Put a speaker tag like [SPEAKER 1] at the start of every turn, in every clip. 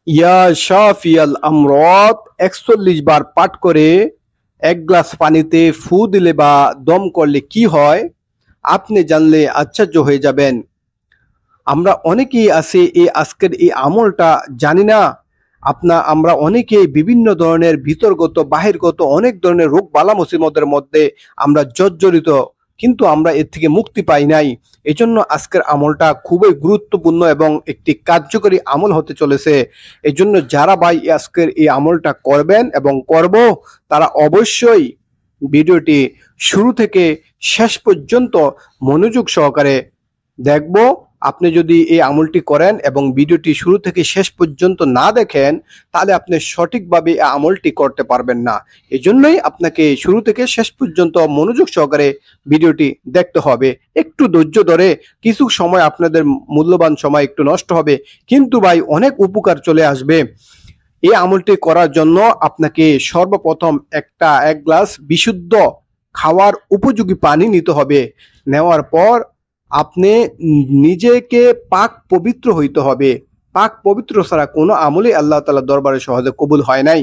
[SPEAKER 1] ইয়া শাফিয়াল আমরাত ৪১ বার পাঠ করে এক গ্লাস পানিতে ফু দিলে বা দম করলে কি হয় আপনি জানলে আশ্চর্য হয়ে যাবেন। আমরা অনেকেই আছি আজকের এই আমলটা জানি না। আমরা অনেকেই বিভিন্ন ধরনের ভিতরগত বাহিরগত অনেক ধরনের রোগ বালা মুসিবতের মধ্যে আমরা জর্জরিত, কিন্তু আমরা এর থেকে মুক্তি পাই নাই। এজন্য আজকের আমলটা খুবই গুরুত্বপূর্ণ এবং একটি কার্যকরী আমল হতে চলেছে। এজন্য যারা ভাই আজকের এই আমলটা করবেন এবং করব, তারা অবশ্যই ভিডিওটি শুরু থেকে শেষ পর্যন্ত মনোযোগ সহকারে দেখব। আপনি যদি এই আমলটি করেন এবং ভিডিওটি শুরু থেকে শেষ পর্যন্ত না দেখেন, তাহলে আপনি সঠিকভাবে এই আমলটি করতে পারবেন না। এজন্যই আপনাকে শুরু থেকে শেষ পর্যন্ত মনোযোগ সহকারে ভিডিওটি দেখতে হবে। একটু ধৈর্য ধরে কিছু সময়, আপনাদের মূল্যবান সময় একটু নষ্ট হবে, কিন্তু ভাই অনেক উপকার চলে আসবে। এই আমলটি করার জন্য আপনাকে সর্বপ্রথম এক গ্লাস বিশুদ্ধ খাওয়ার উপযোগী পানি নিতে হবে। নেওয়ার পর আপনি নিজেকে পাক পবিত্র হইতে হবে। পাক পবিত্র ছাড়া কোনো আমলই আল্লাহ তাআলার দরবারে সহজে কবুল হয় নাই।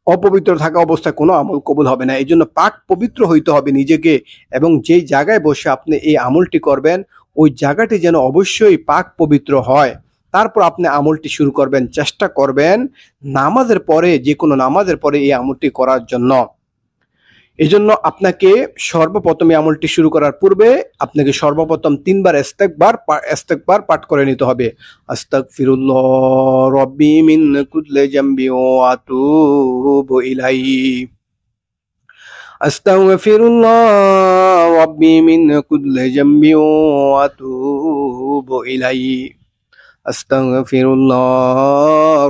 [SPEAKER 1] অপবিত্র থাকা অবস্থায় কোনো আমল কবুল হবে না। এই জন্য পাক পবিত্র হইতে হবে নিজেকে, এবং যেই জায়গায় বসে আপনি এই আমলটি করবেন ওই জায়গাটি যেন অবশ্যই পাক পবিত্র হয়। তারপর আপনি আমলটি শুরু করবেন। চেষ্টা করবেন নামাজের পরে, যে কোনো নামাজের পরে এই আমলটি করার জন্য। এজন্য আপনাকে সর্বপ্রথম এই আমলটি শুরু করার পূর্বে আপনাকে সর্বপ্রথম ৩ বার ইস্তেগফার পাঠ করে নিতে হবে। আস্তাগফিরুল্লাহ রব্বি মিন কুল্লি জামবি ওয়া আতুবু ইলাইহি। আস্তাগফিরুল্লাহ রব্বি মিন কুল্লি জামবি ওয়া আতুবু ইলাইহি। আস্তাগফিরুল্লাহ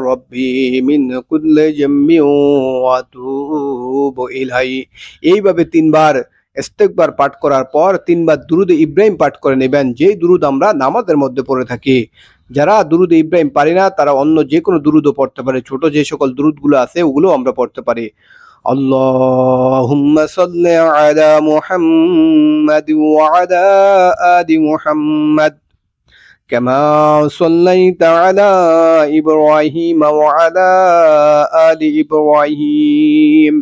[SPEAKER 1] রব্বি মিন কুল্লি জামবি ওয়া আতুবু ইলাইহি। এইভাবে ৩ বার ইস্তেগফার পাঠ করার পর ৩ বার দুরুদ ইব্রাহিম পাঠ করে নেবেন, যেই দুরুদ আমরা নামাজের মধ্যে পড়ে থাকি। যারা দুরুদ ইব্রাহিম পারি না, তারা অন্য যে কোনো দুরুদও পড়তে পারে। ছোট যে সকল দুরুদগুলো আছে ওগুলো আমরা পড়তে পারি। আল্লাহুম্মা সাল্লি আলা মুহাম্মাদ ওয়া আলা আলি মুহাম্মাদ كما صليت على إبراهيم وعلى آل إبراهيم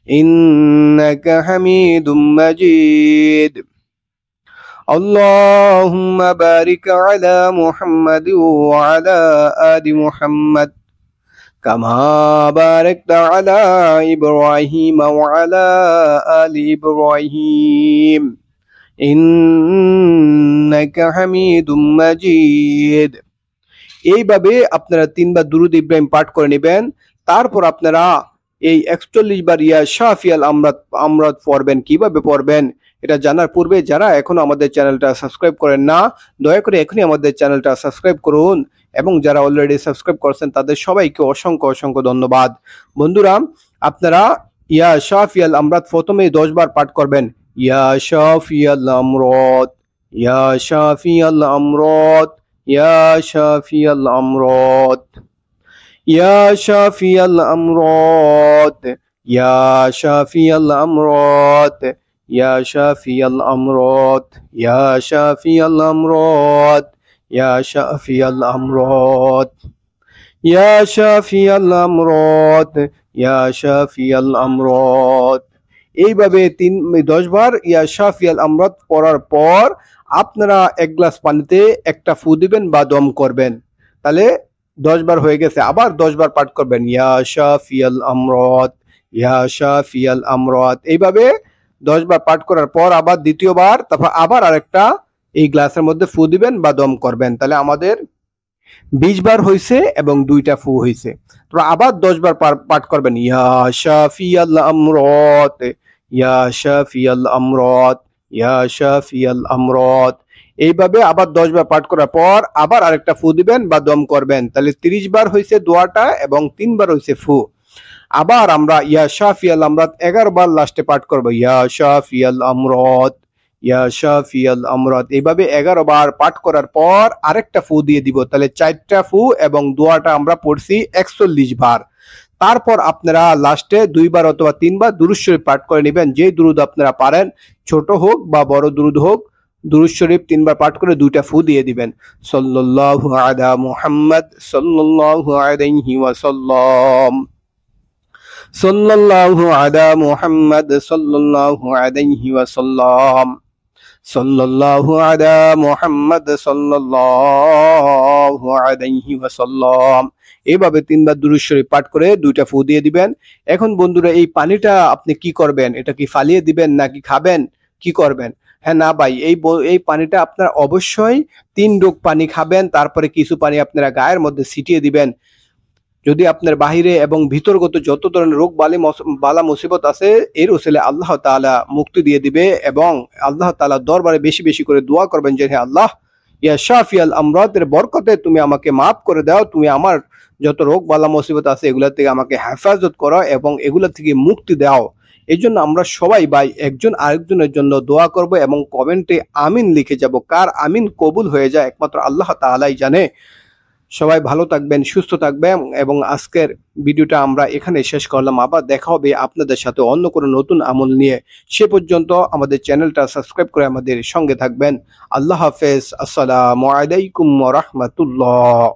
[SPEAKER 1] إنك حميد مجيد اللهم بارك على محمد وعلى آل محمد كما باركت على إبراهيم وعلى آل إبراهيم ইন্নাকা হামিদুম মাজিদ। এইভাবে আপনারা ৩ বার দুরুদ ইব্রাহিম পাঠ করে নেবেন। তারপর আপনারা এই ৪১ বার ইয়া শাফিয়াল আমরাত পড়বেন। কিভাবে পড়বেন এটা জানার পূর্বে যারা এখনো আমাদের চ্যানেলটা সাবস্ক্রাইব করেন না, দয়া করে এখনই আমাদের চ্যানেলটা সাবস্ক্রাইব করুন, এবং যারা অলরেডি সাবস্ক্রাইব করেছেন তাদের সবাইকে অসংখ্য অসংখ্য ধন্যবাদ। বন্ধুরা, আপনারা ইয়া শাফিয়াল আমরাত প্রথমে ১০ বার পাঠ করবেন। ইয়া শাফিয়াল আমরাত, ইয়া শাফিয়াল আমরাত, ইয়া শাফিয়াল আমরাত, ইয়া শাফিয়াল আমরাত, ইয়া শাফিয়াল আমরাত, ইয়া শাফিয়াল আমরাত, ইয়া শাফিয়াল আমরাত, ইয়া শাফিয়াল আমরাত, ইয়া শাফিয়াল আমরাত, ইয়া শাফিয়াল আমরাত। এইভাবে ১০ বার ইয়া শাফিয়াল আমরাত পড়ার পর আপনারা এক গ্লাস পানিতে একটা ফু দিবেন বা দম করবেন। তাহলে ১০ বার হয়ে গেছে। আবার ১০ বার পাঠ করবেন ইয়া শাফিয়াল আমরাত, ইয়া শাফিয়াল আমরাত। এইভাবে ১০ বার পাঠ করার পর আবার দ্বিতীয়বার, তারপর আবার আরেকটা এই গ্লাসের মধ্যে ফু দিবেন বা দম করবেন। তাহলে আমাদের ২০ বার হয়েছে এবং ২টা ফু হয়েছে। তো আবার ১০ বার পাঠ করবেন ইয়া শাফিয়াল আমরাত, ইয়া শাফিয়াল আমরাত, ইয়া শাফিয়াল আমরাত। এইভাবে আবার ১০ বার পাঠ করার পর আবার আরেকটা ফু দিবেন বা দম করবেন। তাহলে ৩০ বার হয়েছে দোয়াটা এবং ৩ বার হয়েছে ফু। আবার আমরা ইয়া শাফিয়াল আমরাত ১১ বার লাস্টে পাঠ করব। ইয়া শাফিয়াল আমরাত, ইয়া শাফিয়াল আমরাত। এইভাবে ১১ বার পাঠ করার পর আরেকটা ফু দিয়ে দিব। তাহলে ৪টা ফু, এবং দোয়াটা আমরা পড়ছি ৪১ বার। তারপর আপনারা লাস্টে ২ বার অথবা ৩ বার দুরূদ শরীফ পাঠ করে নেবেন। যে দুরূদ আপনারা পারেন, ছোট হোক বা বড় দুরূদ হোক, দুরূদ শরীফ 3 বার পাঠ করে 2টা ফু দিয়ে দিবেন। সাল্লাল্লাহু আলা মুহাম্মদ সাল্লাল্লাহু আলাইহি ওয়াসাল্লাম, সাল্লাল্লাহু আলা মুহাম্মদ সাল্লাল্লাহু আলাইহি ওয়াসাল্লাম, সাল্লাল্লাহু আলা মুহাম্মদ সাল্লাল্লাহু আলাইহি ওয়াসাল্লাম। এভাবে 3 বার দুরূদ শরীফ পাঠ করে 2টা ফু দিয়ে দিবেন। এখন বন্ধুরা এই পানিটা আপনি কি করবেন? এটা কি ফালিয়ে দিবেন নাকি খাবেন? কি করবেন? হ্যাঁ, না ভাই, এই পানিটা আপনারা অবশ্যই 3 ডোক পানি খাবেন, তারপরে কিছু পানি আপনারা গায়ের মধ্যে ছিটিয়ে দিবেন। যদি আপনার বাহিরে এবং ভিতরগত যত ধরনের রোগ বালা মুসিবত আছে, এর ওসিলে আল্লাহ তাআলা মুক্তি দিয়ে দিবে এবং আল্লাহ তাআলা দরবারে বেশি বেশি করে দোয়া করবেন যে হে আল্লাহ, ইয়া শাফিয়াল আমরাদের বরকতে তুমি আমাকে মাফ করে দাও, তুমি আমার যত রোগ বালা মুসিবত আছে এগুলা থেকে আমাকে হেফাজত করো এবং এগুলা থেকে মুক্তি দাও। এই জন্য আমরা সবাই ভাই একজন আরেকজনের জন্য দোয়া করব এবং কমেন্টে আমিন লিখে যাব। কার আমিন কবুল হয়ে যায় একমাত্র আল্লাহ তাআলাই জানে। সবাই ভালো থাকবেন, সুস্থ থাকবেন এবং আজকের ভিডিওটা আমরা এখানে শেষ করলাম। আবার দেখা হবে আপনাদের সাথে অন্য কোনো নতুন আমল নিয়ে। সে পর্যন্ত আমাদের চ্যানেলটা সাবস্ক্রাইব করে আমাদের সঙ্গে থাকবেন। আল্লাহ হাফেজ। আসসালামু আলাইকুম ওয়া রাহমাতুল্লাহ।